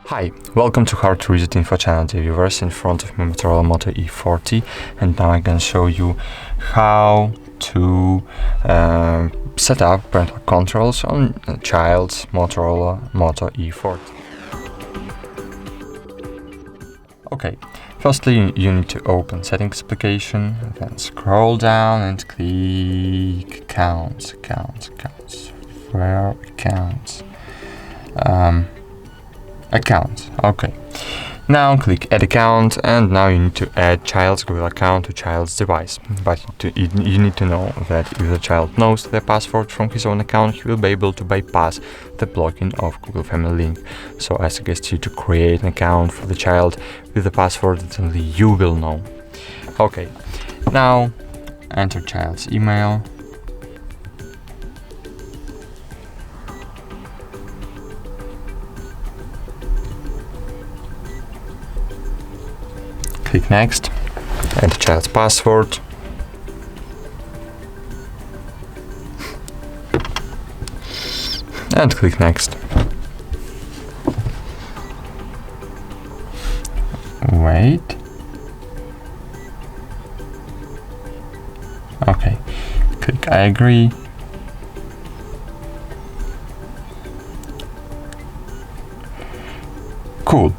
Hi, welcome to HardReset.Info channel, dear viewers. In front of me Motorola Moto E40, and now I'm going to show you how to set up parental controls on a child's Motorola Moto E40. Okay, firstly you need to open Settings application, then scroll down and click Accounts. Where Accounts. Okay. Now click Add Account, and now you need to add child's Google account to child's device. But you need to know that if the child knows their password from his own account, he will be able to bypass the blocking of Google Family Link. So I suggest you to create an account for the child with the password that only you will know. Okay. Now enter child's email. Click Next, enter child's password, and click Next. Wait. Okay, click I agree. Cool.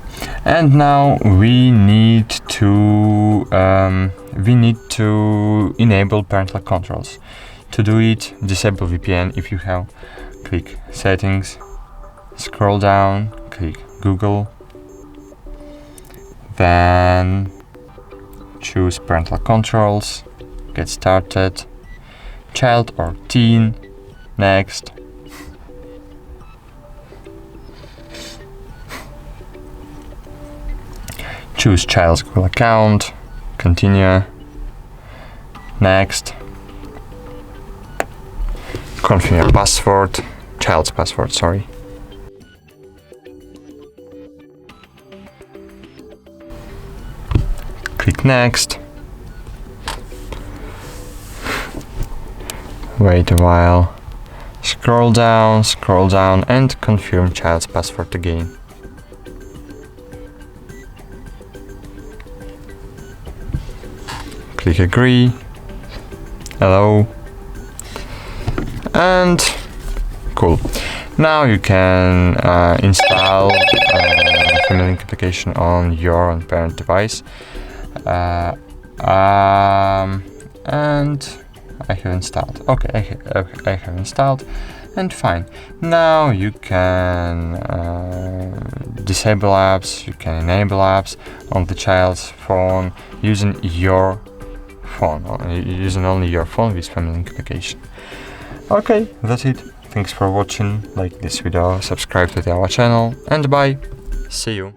And now we need to enable parental controls. To do it, disable VPN if you have. Click Settings, scroll down, click Google, then choose parental controls, get started, child or teen, next. Choose child's Google account, continue, next, confirm your password, child's password, sorry. Click next, wait a while, scroll down and confirm child's password again. Click agree, hello, and cool. Now you can install Family Link application on your own parent device, and I have installed. Okay, I have installed, and fine. Now you can disable apps, you can enable apps on the child's phone using your phone, using only your phone with Family Link application. Okay, that's it. Thanks for watching. Like this video, subscribe to our channel, and bye. See you.